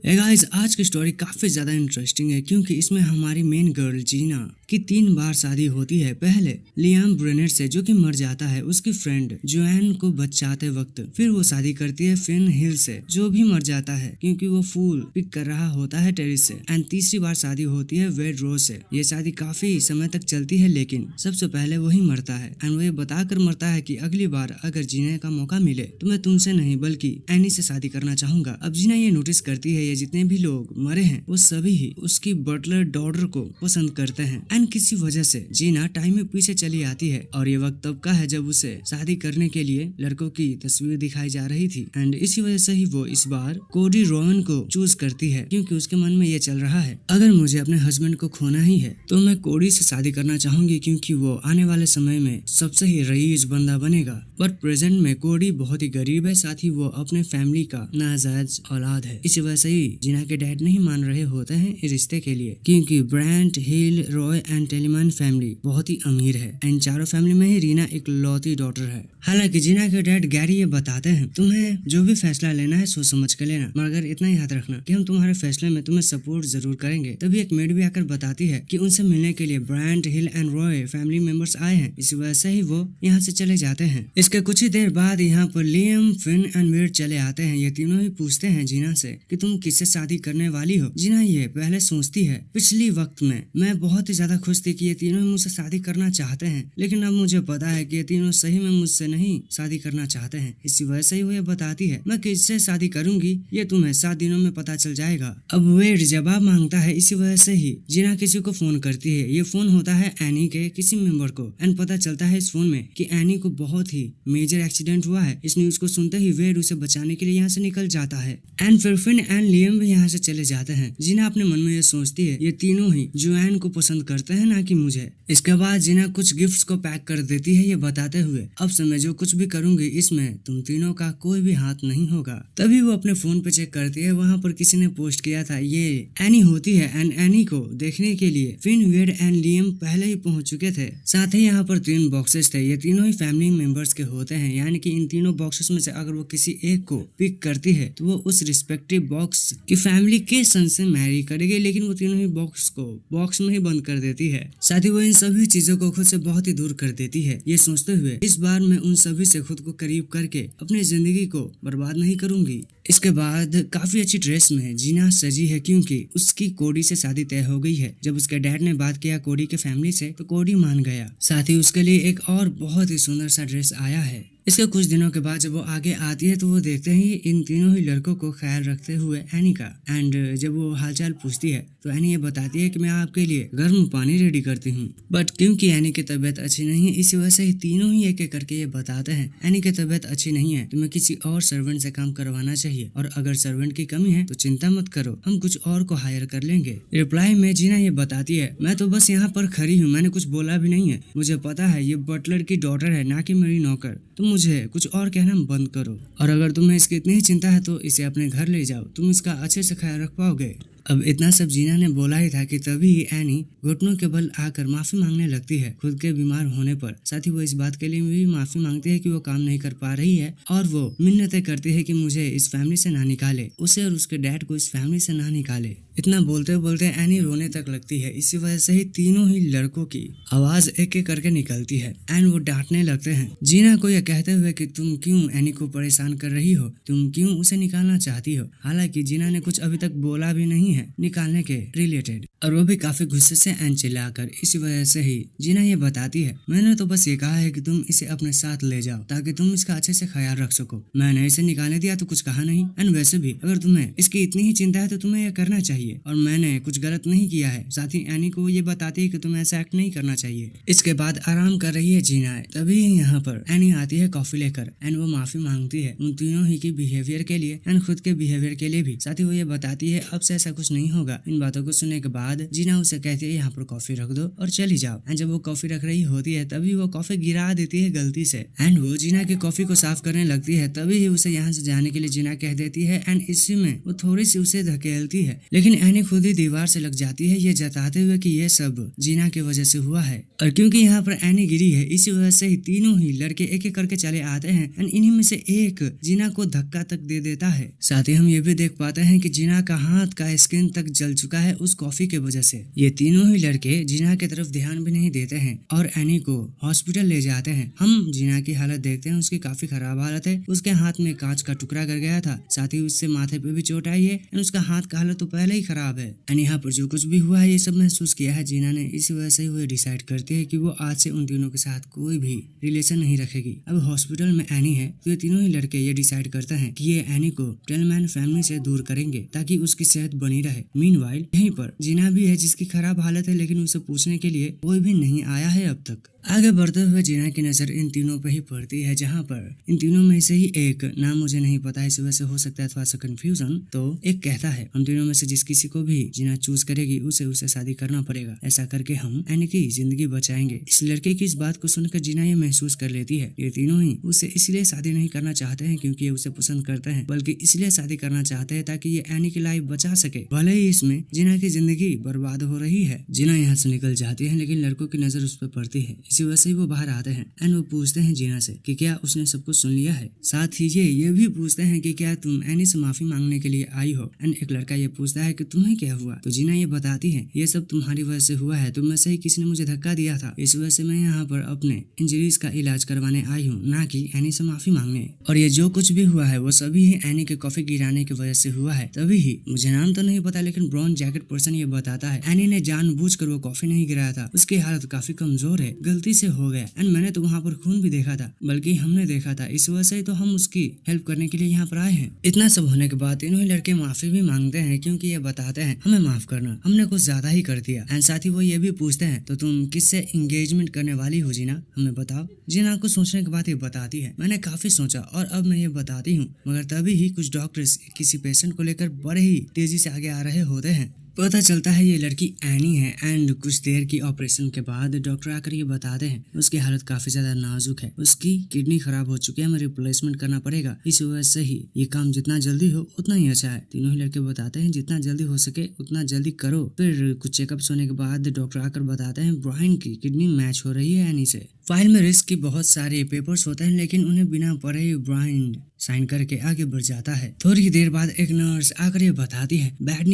Guys, आज की story काफी ज्यादा इंटरेस्टिंग है क्योंकि इसमें हमारी मेन गर्ल जीना की 3 बार शादी होती है। पहले लियाम ब्रेनेट से जो कि मर जाता है, उसकी फ्रेंड जोएन को बचाते वक्त। फिर वो शादी करती है फिन हिल से जो भी मर जाता है क्योंकि वो फूल पिक कर रहा होता है टेरिस से। एंड तीसरी बार शादी होती है वेड रोज से। ये शादी काफी समय तक चलती है लेकिन सबसे पहले वही मरता है। एंड वो ये बताकर मरता है कि अगली बार अगर जीने का मौका मिले तो मैं तुमसे नहीं बल्कि एनी से शादी करना चाहूंगा। अब जीना ये नोटिस करती है ये जितने भी लोग मरे हैं वो सभी ही उसकी बटलर डॉटर को पसंद करते हैं। एंड किसी वजह से जीना टाइम में पीछे चली आती है और ये वक्त तब का है जब उसे शादी करने के लिए लड़कों की तस्वीर दिखाई जा रही थी। एंड इसी वजह से ही वो इस बार कोडी रोवन को चूज करती है क्योंकि उसके मन में ये चल रहा है अगर मुझे अपने हस्बैंड को खोना ही है तो मैं कोडी से शादी करना चाहूंगी क्योंकि वो आने वाले समय में सबसे ही रईस बंदा बनेगा। बट प्रेजेंट में कोडी बहुत ही गरीब है, साथ ही वो अपने फैमिली का नाजायज औलाद है। इसी वजह से ही जीना के डैड नहीं मान रहे होते हैं इस रिश्ते के लिए क्योंकि Brant, Hill, Roy and Teleman family बहुत ही अमीर है। एंड चारों फैमिली में ही रीना एक लौती डॉटर है। हालांकि जीना के डैड गैरी ये बताते हैं तुम्हें जो भी फैसला लेना है सोच समझ कर लेना, मगर इतना याद रखना कि हम तुम्हारे फैसले में तुम्हें सपोर्ट जरूर करेंगे। तभी एक मेड भी आकर बताती है कि उनसे मिलने के लिए Brant, Hill and Roy family members आए हैं। इसी वजह से ही वो यहाँ से चले जाते हैं। इसके कुछ ही देर बाद यहाँ पर लियम, फिन एंड वेड चले आते हैं। ये तीनों ही पूछते हैं जीना से कि तुम किससे शादी करने वाली हो। जीना ये पहले सोचती है पिछली वक्त में मैं बहुत ही ज्यादा खुश थी कि ये तीनों ही मुझसे शादी करना चाहते हैं, लेकिन अब मुझे पता है कि ये तीनों सही में मुझसे नहीं शादी करना चाहते हैं। इसी वजह से ही वो ये बताती है मैं किससे शादी करूंगी ये तुम्हें 7 दिनों में पता चल जाएगा। अब वेड जवाब मांगता है। इसी वजह से ही जीना किसी को फोन करती है। ये फोन होता है एनी के किसी मेंबर को। एंड पता चलता है इस फोन में कि एनी को बहुत ही मेजर एक्सीडेंट हुआ है। इस न्यूज को सुनते ही वेड उसे बचाने के लिए यहाँ से निकल जाता है। एंड फिर फिन एंड लियम भी यहाँ से चले जाते हैं। जीना अपने मन में ये सोचती है ये तीनों ही जोएन को पसंद करते हैं ना कि मुझे। इसके बाद जीना कुछ गिफ्ट्स को पैक कर देती है ये बताते हुए अब से मैं जो कुछ भी करूंगी इसमें तुम तीनों का कोई भी हाथ नहीं होगा। तभी वो अपने फोन पे चेक करती है, वहाँ पर किसी ने पोस्ट किया था ये एनी होती है। एंड एनी को देखने के लिए फिन, वेड एंड लियम पहले ही पहुंच चुके थे। साथ ही यहाँ पर 3 बॉक्सेस थे। ये तीनों ही फैमिली मेंबर्स के होते हैं, यानी कि इन तीनों बॉक्सेस में से अगर वो किसी एक को पिक करती है तो वो उस रिस्पेक्टिव बॉक्स की फैमिली के सन से मैरी करेगी, लेकिन वो तीनों ही बॉक्स को बॉक्स में ही बंद कर देती है। साथ ही वो इन सभी चीजों को खुद से बहुत ही दूर कर देती है, ये सोचते हुए इस बार मैं उन सभी से खुद को करीब करके अपनी जिंदगी को बर्बाद नहीं करूंगी। इसके बाद काफी अच्छी ड्रेस में जीना सजी है क्योंकि उसकी कोडी से शादी तय हो गई है। जब उसके डैड ने बात किया कोडी के फैमिली से तो कोडी मान गया। साथ ही उसके लिए एक और बहुत ही सुंदर सा ड्रेस आया है। इसके कुछ दिनों के बाद जब वो आगे आती है तो वो देखते ही इन तीनों ही लड़कों को ख्याल रखते हुए एनी का। एंड जब वो हालचाल पूछती है तो एनी ये बताती है कि मैं आपके लिए गर्म पानी रेडी करती हूँ। बट क्योंकि एनी की तबीयत अच्छी नहीं है इसी वजह से ही तीनों ही एक एक करके ये बताते हैं एनी की तबीयत अच्छी नहीं है, तुम्हें किसी और सर्वेंट से काम करवाना चाहिए और अगर सर्वेंट की कमी है तो चिंता मत करो, हम कुछ और को हायर कर लेंगे। रिप्लाई में जीना ये बताती है मैं तो बस यहाँ पर खड़ी हूँ, मैंने कुछ बोला भी नहीं है। मुझे पता है ये बटलर की डॉटर है ना कि मेरी नौकर, तो मुझे कुछ और कहना बंद करो और अगर तुम्हें इसकी इतनी ही चिंता है तो इसे अपने घर ले जाओ, तुम इसका अच्छे से ख्याल रख पाओगे। अब इतना सब जीना ने बोला ही था कि तभी एनी घुटनों के बल आकर माफी मांगने लगती है खुद के बीमार होने पर। साथ ही वो इस बात के लिए भी माफी मांगती है कि वो काम नहीं कर पा रही है और वो मिन्नतें करती है कि मुझे इस फैमिली से ना निकाले, उसे और उसके डैड को इस फैमिली से ना निकाले। इतना बोलते बोलते एनी रोने तक लगती है। इसी वजह से ही तीनों ही लड़कों की आवाज एक एक करके निकलती है एंड वो डांटने लगते हैं जीना को यह कहते हुए कि तुम क्यों एनी को परेशान कर रही हो, तुम क्यों उसे निकालना चाहती हो। हालांकि जीना ने कुछ अभी तक बोला भी नहीं है निकालने के रिलेटेड और वो भी काफी गुस्से से एंड चिल्लाकर। इसी वजह से ही जीना ये बताती है मैंने तो बस ये कहा है कि तुम इसे अपने साथ ले जाओ ताकि तुम इसका अच्छे से ख्याल रख सको, मैंने इसे निकालने दिया तो कुछ कहा नहीं। एंड वैसे भी अगर तुम्हें इसकी इतनी ही चिंता है तो तुम्हें यह करना चाहिए और मैंने कुछ गलत नहीं किया है। साथ ही एनी को ये बताती है कि तुम्हें ऐसा एक्ट नहीं करना चाहिए। इसके बाद आराम कर रही है जीना, तभी यहाँ पर एनी आती है कॉफी लेकर एंड वो माफी मांगती है उन तीनों ही की बिहेवियर के लिए एंड खुद के बिहेवियर के लिए भी। साथ ही वो ये बताती है अब से ऐसा कुछ नहीं होगा। इन बातों को सुनने के बाद जीना उसे कहती है यहाँ पर कॉफी रख दो और चली जाओ। एंड जब वो कॉफी रख रही होती है तभी वो कॉफी गिरा देती है गलती से एंड वो जीना की कॉफी को साफ करने लगती है। तभी ही उसे यहाँ से जाने के लिए जीना कह देती है एंड इसी में वो थोड़ी सी उसे धकेलती है, लेकिन एनी खुद ही दीवार से लग जाती है, ये जताते हुए कि ये सब जीना की वजह से हुआ है। और क्योंकि यहाँ पर एनी गिरी है, इसी वजह से ही तीनों ही लड़के एक एक करके चले आते हैं एंड इन्हीं में से एक जीना को धक्का तक दे देता है। साथ ही हम ये भी देख पाते हैं कि जीना का हाथ का स्किन तक जल चुका है उस कॉफी के वजह से। ये तीनों ही लड़के जीना की तरफ ध्यान भी नहीं देते हैं और एनी को हॉस्पिटल ले जाते हैं। हम जीना की हालत देखते हैं, उसकी काफी खराब हालत है। उसके हाथ में कांच का टुकड़ा कर गया था, साथ ही उससे माथे पे भी चोट आई है एंड उसका हाथ का हालत तो पहले ही खराब है। एंड यहाँ पर जो कुछ भी हुआ है ये सब महसूस किया है जीना ने, इसी वजह से वो डिसाइड करती है कि वो आज से उन तीनों के साथ कोई भी रिलेशन नहीं रखेगी। अब हॉस्पिटल में एनी है तो ये तीनों ही लड़के ये डिसाइड करते हैं कि ये एनी को टेलमैन फैमिली से दूर करेंगे ताकि उसकी सेहत बनी रहे। मीनवाइल यहीं पर जीना भी है जिसकी खराब हालत है, लेकिन उसे पूछने के लिए कोई भी नहीं आया है अब तक। आगे बढ़ते हुए जीना की नजर इन तीनों पे ही पड़ती है, जहाँ पर इन तीनों में से ही एक नाम मुझे नहीं पता, इस वजह से हो सकता है थोड़ा सा कंफ्यूजन। तो एक कहता है हम तीनों में से जिस किसी को भी जीना चूज करेगी उसे शादी करना पड़ेगा, ऐसा करके हम एनी की जिंदगी बचाएंगे। इस लड़के की इस बात को सुनकर जीना ये महसूस कर लेती है ये तीनों ही उसे इसलिए शादी नहीं करना चाहते हैं क्योंकि ये उसे पसंद करते हैं, बल्कि इसलिए शादी करना चाहते हैं ताकि ये एनी की लाइफ बचा सके। भले ही इसमें जीना की जिंदगी बर्बाद हो रही है। जीना यहाँ से निकल जाती है लेकिन लड़कों की नजर उस पर पड़ती है, इसी वजह से वो बाहर आते हैं एंड वो पूछते हैं जीना से कि क्या उसने सब कुछ सुन लिया है। साथ ही ये भी पूछते हैं कि क्या तुम एनी से माफी मांगने के लिए आई हो। एंड एक लड़का ये पूछता है कि तुम्हें क्या हुआ, तो जीना ये बताती है ये सब तुम्हारी वजह से हुआ है, तुम में से ही किसी ने मुझे धक्का दिया था, इस वजह से मैं यहाँ पर अपने इंजरीज का इलाज करवाने आई हूँ, ना कि एनी से माफी मांगने। और ये जो कुछ भी हुआ है वो सभी ही एनी के कॉफी गिराने की वजह से हुआ है। तभी ही मुझे नाम तो नहीं पता लेकिन ब्राउन जैकेट पर्सन ये बताता है एनी ने जानबूझकर वो कॉफी नहीं गिराया था, उसकी हालत काफी कमजोर है, गलती से हो गया। एंड मैंने तो वहाँ पर खून भी देखा था, बल्कि हमने देखा था, इस वजह से तो हम उसकी हेल्प करने के लिए यहाँ पर आए हैं। इतना सब होने के बाद तीनों ही लड़के माफी भी मांगते हैं क्योंकि ये बताते हैं हमें माफ करना, हमने कुछ ज्यादा ही कर दिया। एंड साथ ही वो ये भी पूछते हैं तो तुम किससे एंगेजमेंट करने वाली हो जीना, हमें बताओ। जीना को सोचने के बाद ये बताती है मैंने काफी सोचा और अब मैं ये बताती हूँ, मगर तभी ही कुछ डॉक्टर्स किसी पेशेंट को लेकर बड़े ही तेजी से आगे आ रहे होते हैं। पता चलता है ये लड़की एनी है एंड कुछ देर की ऑपरेशन के बाद डॉक्टर आकर ये बताते हैं उसकी हालत काफी ज्यादा नाजुक है, उसकी किडनी खराब हो चुकी है, हमें रिप्लेसमेंट करना पड़ेगा, इस वजह से ही ये काम जितना जल्दी हो उतना ही अच्छा है। तीनों ही लड़के बताते हैं जितना जल्दी हो सके उतना जल्दी करो। फिर कुछ चेकअप्स होने के बाद डॉक्टर आकर बताते हैं ब्रायन की किडनी मैच हो रही है एनी से। फाइल में रिस्क की बहुत सारे पेपर्स होते हैं लेकिन उन्हें बिना पढ़े ही ब्रायन साइन करके आगे बढ़ जाता है। थोड़ी देर बाद एक नर्स आकर ये बताती है बैड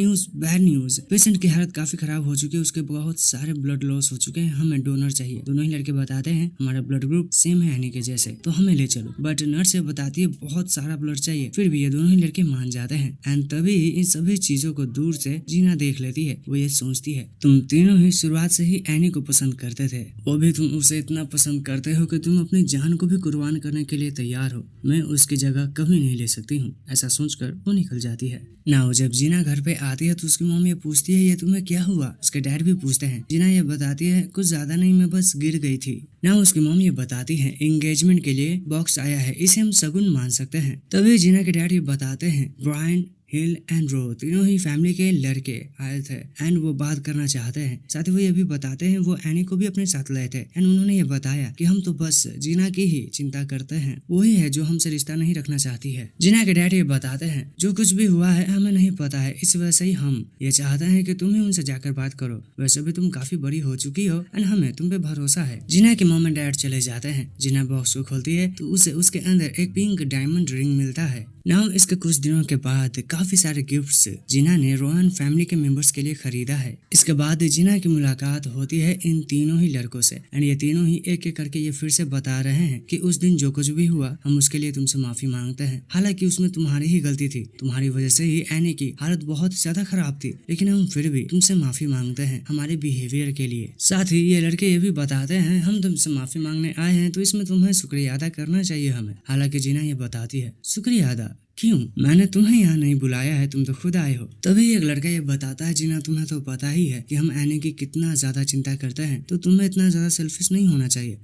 न्यूज, पेशेंट की हालत काफी खराब हो चुकी है, उसके बहुत सारे ब्लड लॉस हो चुके हैं, हमें डोनर चाहिए। दोनों ही लड़के बताते हैं हमारा ब्लड ग्रुप सेम है एनी के जैसे, तो हमें ले चलो। बट नर्स ये बताती है बहुत सारा ब्लड चाहिए, फिर भी ये दोनों ही लड़के मान जाते हैं। एंड तभी इन सभी चीजों को दूर से जीना देख लेती है। वो ये सोचती है तुम तीनों ही शुरुआत से ही एनी को पसंद करते थे, वो भी तुम उसे इतना पसंद करते हो कि तुम अपनी जान को भी कुर्बान करने के लिए तैयार हो, मैं उसकी जगह कभी नहीं ले सकती हूँ। ऐसा सोचकर वो निकल जाती है। ना जब जीना घर पे आती है तो उसकी मम्मी ये पूछती है ये तुम्हें क्या हुआ, उसके डैड भी पूछते हैं। जीना ये बताती है कुछ ज्यादा नहीं, मैं बस गिर गई थी। ना उसकी मम्मी ये बताती है एंगेजमेंट के लिए बॉक्स आया है, इसे हम शगुन मान सकते हैं। तभी जीना के डैड ये बताते हैं ब्रायन, हिल एंड रो तीनों ही फैमिली के लड़के आए थे एंड वो बात करना चाहते हैं। साथ ही वो ये भी बताते हैं वो एनी को भी अपने साथ लाए थे एंड उन्होंने ये बताया कि हम तो बस जीना की ही चिंता करते हैं, वही है जो हमसे रिश्ता नहीं रखना चाहती है। जीना के डैडी ये बताते हैं जो कुछ भी हुआ है हमें नहीं पता है, इस वजह से ही हम ये चाहते हैं कि तुम ही उनसे जाकर बात करो, वैसे भी तुम काफी बड़ी हो चुकी हो एंड हमें तुम पे भरोसा है। जीना के मॉम एंड डैड चले जाते हैं। जीना बॉक्स को खोलती है तो उसे उसके अंदर एक पिंक डायमंड रिंग मिलता है। नाउ इसके कुछ दिनों के बाद काफी सारे गिफ्ट्स जीना ने रोहन फैमिली के मेंबर्स के लिए खरीदा है। इसके बाद जीना की मुलाकात होती है इन तीनों ही लड़कों से एंड ये तीनों ही एक एक करके ये फिर से बता रहे हैं कि उस दिन जो कुछ भी हुआ हम उसके लिए तुमसे माफी मांगते हैं, हालांकि उसमें तुम्हारी ही गलती थी, तुम्हारी वजह से ही एनी की हालत बहुत ज्यादा खराब थी, लेकिन हम फिर भी तुमसे माफी मांगते हैं हमारे बिहेवियर के लिए। साथ ही ये लड़के ये भी बताते हैं हम तुमसे माफी मांगने आए हैं तो इसमें तुम्हें शुक्रिया अदा करना चाहिए हमें। हालांकि जीना ये बताती है शुक्रिया अदा क्यों, मैंने तुम्हें यहाँ नहीं बुलाया है, तुम तो खुद आए हो। तभी एक लड़का ये बताता है जीना तुम्हें तो पता ही है कि हम एनी की कितना ज्यादा चिंता करते हैं, तो तुम्हें इतना ज्यादा सेल्फिश नहीं होना चाहिए।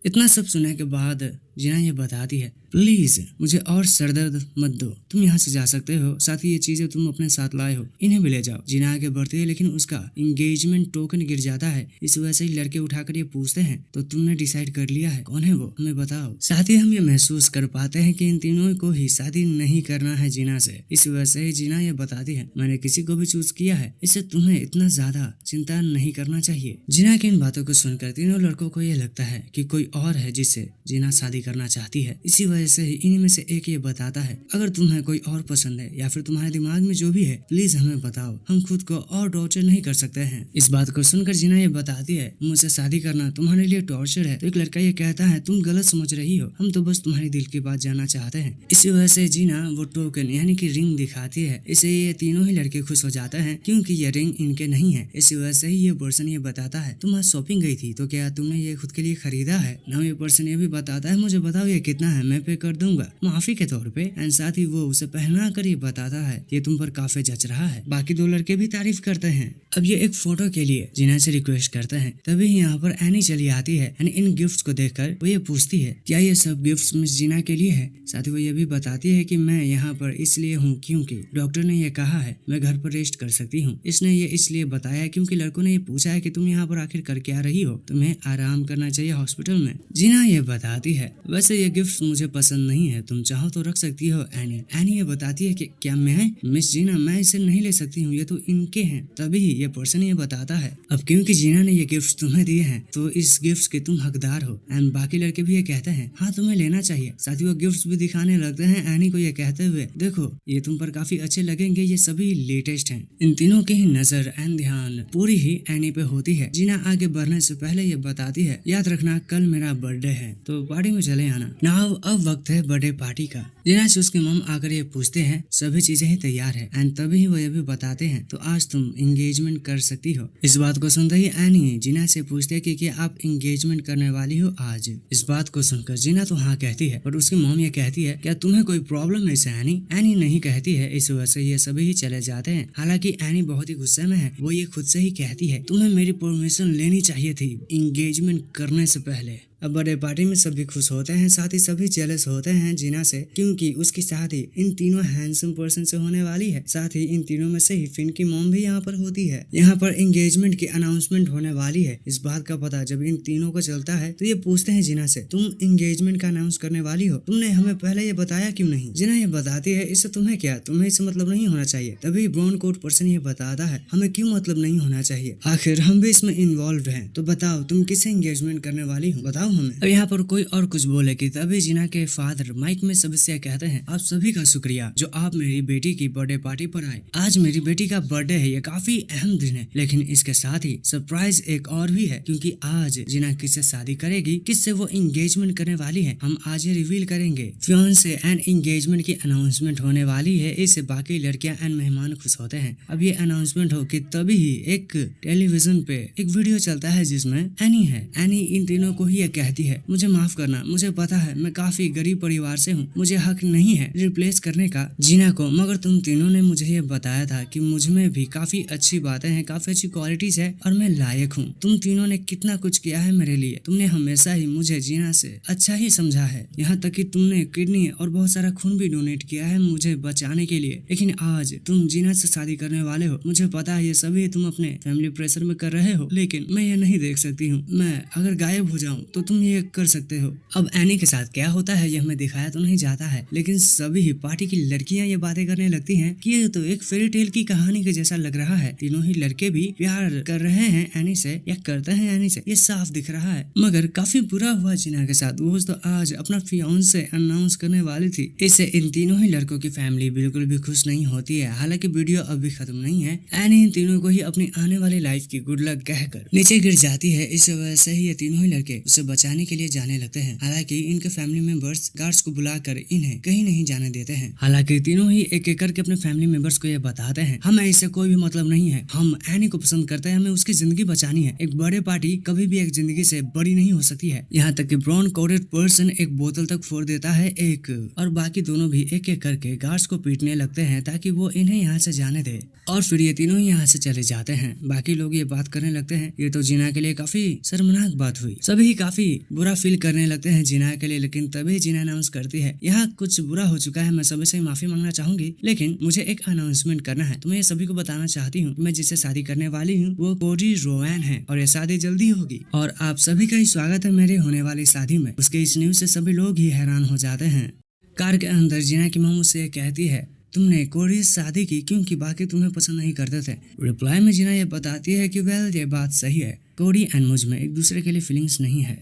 इतना सब सुनने के बाद जीना ये बताती है, प्लीज मुझे और सरदर्द मत दो, तुम यहाँ से जा सकते हो, साथ ही ये चीजें तुम अपने साथ लाए हो इन्हें भी ले जाओ। जीना आगे बढ़ती है लेकिन उसका एंगेजमेंट टोकन गिर जाता है। इस वजह से ही लड़के उठाकर ये पूछते हैं, तो तुमने डिसाइड कर लिया है कौन है वो, हमें बताओ। साथ ही हम ये महसूस कर पाते हैं कि इन तीनों को ही शादी नहीं करना है जीना से। इस वजह से ही जीना ये बताती है, मैंने किसी को भी चूज किया है, इससे तुम्हें इतना ज्यादा चिंता नहीं करना चाहिए। जीना की इन बातों को सुनकर तीनों लड़कों को ये लगता है कि कोई और है जिससे जीना शादी करना चाहती है। इसी वजह से ही इन्हीं में से एक ये बताता है, अगर तुम्हें कोई और पसंद है या फिर तुम्हारे दिमाग में जो भी है प्लीज हमें बताओ, हम खुद को और टॉर्चर नहीं कर सकते हैं। इस बात को सुनकर जीना ये बताती है, मुझसे शादी करना तुम्हारे लिए टॉर्चर है। तो एक लड़का ये कहता है, तुम गलत समझ रही हो, हम तो बस तुम्हारी दिल की बात जानना चाहते हैं। इसी वजह से जीना वो टोकन यानी कि रिंग दिखाती है। इसे ये तीनों ही लड़के खुश हो जाते हैं क्योंकि ये रिंग इनके नहीं है। इसी वजह से ही ये पर्सन ये बताता है, तुम आज शॉपिंग गई थी तो क्या तुमने ये खुद के लिए खरीदा है ना। ये पर्सन ये भी बताता है, मुझे बताओ ये कितना है, मैं पे कर दूंगा माफी के तौर पे। एंड साथ ही वो उसे पहना कर ये बताता है, ये तुम पर काफी जच रहा है। बाकी दो लड़के भी तारीफ करते हैं। अब ये एक फोटो के लिए जीना से रिक्वेस्ट करते हैं। तभी यहाँ पर एनी चली आती है एंड इन गिफ्ट्स को देखकर वो ये पूछती है, क्या ये सब गिफ्ट्स मिस जीना के लिए है। साथ ही वो ये भी बताती है कि मैं यहाँ पर इसलिए हूँ क्योंकि डॉक्टर ने ये कहा है मैं घर पर रेस्ट कर सकती हूँ। इसने ये इसलिए बताया क्योंकि लड़कों ने ये पूछा है कि तुम यहाँ पर आखिर कर क्या रही हो, तुम्हें आराम करना चाहिए हॉस्पिटल में। जीना ये बताती है, वैसे ये गिफ्ट्स मुझे पसंद नहीं है, तुम चाहो तो रख सकती हो एनी। एनी ये बताती है कि क्या मैं मिस जीना मैं इसे नहीं ले सकती हूँ, ये तो इनके हैं। तभी ये पर्सन ये बताता है, अब क्योंकि जीना ने ये गिफ्ट तुम्हें दिए हैं तो इस गिफ्ट के तुम हकदार हो। एंड बाकी लड़के भी ये कहते हैं, हाँ तुम्हें लेना चाहिए। साथ ही वो गिफ्ट भी दिखाने लगते हैं एनी को ये कहते हुए, देखो ये तुम पर काफी अच्छे लगेंगे, ये सभी लेटेस्ट हैं। इन तीनों की ही नजर एंड ध्यान पूरी ही एनी पे होती है। जीना आगे बढ़ने से पहले ये बताती है, याद रखना कल मेरा बर्थडे है तो पार्टी में चले आना। नाउ अब वक्त है बर्थडे पार्टी का। जीना से उसके मम आकर ये पूछते हैं, सभी चीजें ही तैयार है। एंड तभी वो ये भी बताते हैं, तो आज तुम एंगेजमेंट कर सकती हो। इस बात को सुनते ही एनी जीना से पूछते है कि क्या आप एंगेजमेंट करने वाली हो आज। इस बात को सुनकर जीना तो हाँ कहती है, पर उसकी मम ये कहती है, क्या तुम्हें कोई प्रॉब्लम है इसे एनी। एनी नहीं कहती है। इस वजह से ये सभी ही चले जाते हैं। हालांकि एनी बहुत ही गुस्से में है। वो ये खुद से ही कहती है, तुम्हें मेरी परमिशन लेनी चाहिए थी एंगेजमेंट करने से पहले। अब बर्थडे पार्टी में सभी खुश होते हैं, साथ ही सभी जेलस होते हैं जीना से क्योंकि उसकी शादी इन तीनों हैंडसम पर्सन से होने वाली है। साथ ही इन तीनों में से ही फिन की मॉम भी यहाँ पर होती है। यहाँ पर एंगेजमेंट की अनाउंसमेंट होने वाली है। इस बात का पता जब इन तीनों को चलता है तो ये पूछते हैं जीना से, तुम एंगेजमेंट का अनाउंस करने वाली हो, तुमने हमें पहले ये बताया क्यों नहीं। जीना ये बताती है, इससे तुम्हें क्या, तुम्हें इससे मतलब नहीं होना चाहिए। तभी ब्राउन कोट पर्सन ये बताता है, हमें क्यों मतलब नहीं होना चाहिए, आखिर हम भी इसमें इन्वॉल्व हैं। तो बताओ तुम किसे एंगेजमेंट करने वाली हो, बताओ हमें। अब यहाँ पर कोई और कुछ बोले कि तभी जीना के फादर माइक में सबसे कहते हैं, आप सभी का शुक्रिया जो आप मेरी बेटी की बर्थडे पार्टी पर आए। आज मेरी बेटी का बर्थडे है, ये काफी अहम दिन है, लेकिन इसके साथ ही सरप्राइज एक और भी है क्योंकि आज जीना किससे शादी करेगी, किससे वो एंगेजमेंट करने वाली है, हम आज ये रिवील करेंगे। फियांसे एंड एंगेजमेंट की अनाउंसमेंट होने वाली है। इससे बाकी लड़कियां एंड मेहमान खुश होते हैं। अब ये अनाउंसमेंट हो कि तभी एक टेलीविजन पे एक वीडियो चलता है जिसमें एनी है। एनी इन तीनों को ही ये कहती है, मुझे माफ करना, मुझे पता है मैं काफी गरीब परिवार से हूँ, मुझे हक नहीं है रिप्लेस करने का जीना को, मगर तुम तीनों ने मुझे ये बताया था कि मुझ में भी काफी अच्छी बातें हैं, काफी अच्छी क्वालिटीज है और मैं लायक हूँ। तुम तीनों ने कितना कुछ किया है मेरे लिए, तुमने हमेशा ही मुझे जीना से अच्छा ही समझा है, यहाँ तक कि तुमने किडनी और बहुत सारा खून भी डोनेट किया है मुझे बचाने के लिए। लेकिन आज तुम जीना से शादी करने वाले हो, मुझे पता है ये सभी तुम अपने फैमिली प्रेशर में कर रहे हो, लेकिन मैं ये नहीं देख सकती हूँ। मैं अगर गायब हो जाऊँ तो तुम ये कर सकते हो। अब एनी के साथ क्या होता है ये हमें दिखाया तो नहीं जाता है, लेकिन सभी पार्टी की लड़कियां ये बातें करने लगती हैं कि ये तो एक फेरी टेल की कहानी के जैसा लग रहा है। तीनों ही लड़के भी प्यार कर रहे हैं एनी से या करते हैं एनी से, ये साफ दिख रहा है। मगर काफी बुरा हुआ जीना के साथ, वो तो आज अपना फियांसे अनाउंस करने वाली थी। इससे इन तीनों ही लड़कों की फैमिली बिल्कुल भी खुश नहीं होती है। हालांकि वीडियो अभी खत्म नहीं है। एनी इन तीनों को ही अपनी आने वाली लाइफ की गुड लक कहकर नीचे गिर जाती है। इस वजह से ही ये तीनों ही लड़के उसे बचाने के लिए जाने लगते हैं। हालांकि इनके फैमिली मेंबर्स गार्ड्स को बुलाकर इन्हें कहीं नहीं जाने देते हैं। हालांकि तीनों ही एक एक करके अपने फैमिली मेंबर्स को ये बताते हैं, हमें इससे कोई भी मतलब नहीं है, हम एनी को पसंद करते हैं, हमें उसकी जिंदगी बचानी है। एक बर्थडे पार्टी कभी भी एक जिंदगी से बड़ी नहीं हो सकती है। यहाँ तक कि ब्राउन कोटेड पर्सन एक बोतल तक फोड़ देता है एक, और बाकी दोनों भी एक एक करके गार्ड्स को पीटने लगते हैं ताकि वो इन्हें यहाँ से जाने दे। और फिर ये तीनों ही यहाँ से चले जाते हैं। बाकी लोग ये बात करने लगते हैं, ये तो जीना के लिए काफी शर्मनाक बात हुई। सभी काफी काफी बुरा फील करने लगते हैं जीना के लिए, लेकिन तभी जीना अनाउंस करती है यहाँ कुछ बुरा हो चुका है, मैं सभी से माफी मांगना चाहूंगी, लेकिन मुझे एक अनाउंसमेंट करना है। तो मैं सभी को बताना चाहती हूँ मैं जिससे शादी करने वाली हूँ वो कोडी रोवान है और ये शादी जल्दी होगी और आप सभी का ही स्वागत है मेरे होने वाली शादी में। उसके इस न्यूज से सभी लोग ही हैरान हो जाते हैं। कार के अंदर जीना की मामू से कहती है तुमने कोडी से शादी की क्योंकि बाकी तुम्हें पसंद नहीं करते थे। रिप्लाई में जीना ये बताती है कि वेल ये बात सही है, कोडी एंड मुझ में एक दूसरे के लिए फीलिंग्स नहीं है।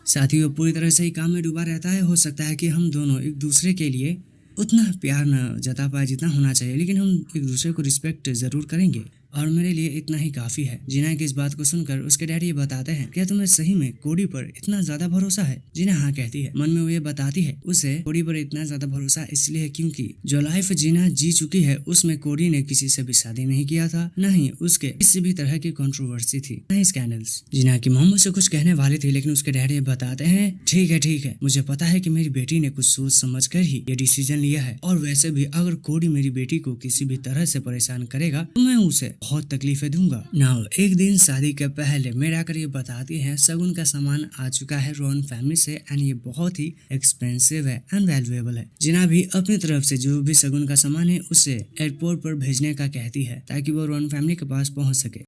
साथ ही वो पूरी तरह से ही काम में डूबा रहता है। हो सकता है कि हम दोनों एक दूसरे के लिए उतना प्यार न जता पाए जितना होना चाहिए, लेकिन हम एक दूसरे को रिस्पेक्ट जरूर करेंगे और मेरे लिए इतना ही काफी है। जीना की इस बात को सुनकर उसके डैडी ये बताते हैं क्या तुम्हें सही में कोडी पर इतना ज्यादा भरोसा है। जीना हाँ कहती है। मन में वो ये बताती है उसे कोडी पर इतना ज्यादा भरोसा इसलिए है क्योंकि जो लाइफ जीना जी चुकी है उसमें कोडी ने किसी से भी शादी नहीं किया था, न ही उसके किसी भी तरह की कंट्रोवर्सी थी, न ही स्कैंडल्स। जीना की मम्मी से कुछ कहने वाली थी लेकिन उसके डैडी बताते हैं ठीक है मुझे पता है कि मेरी बेटी ने कुछ सोच समझ कर ही ये डिसीजन लिया है और वैसे भी अगर कोडी मेरी बेटी को किसी भी तरह से परेशान करेगा तो मैं उसे बहुत तकलीफें दूंगा। नाउ एक दिन शादी के पहले मेरे आकर ये बताती है शगुन का सामान आ चुका है रोहन फैमिली से एंड ये बहुत ही एक्सपेंसिव है एंड वैल्यूएबल है। जिना भी अपनी तरफ से जो भी शगुन का सामान है उसे एयरपोर्ट पर भेजने का कहती है ताकि वो रोहन फैमिली के पास पहुंच सके।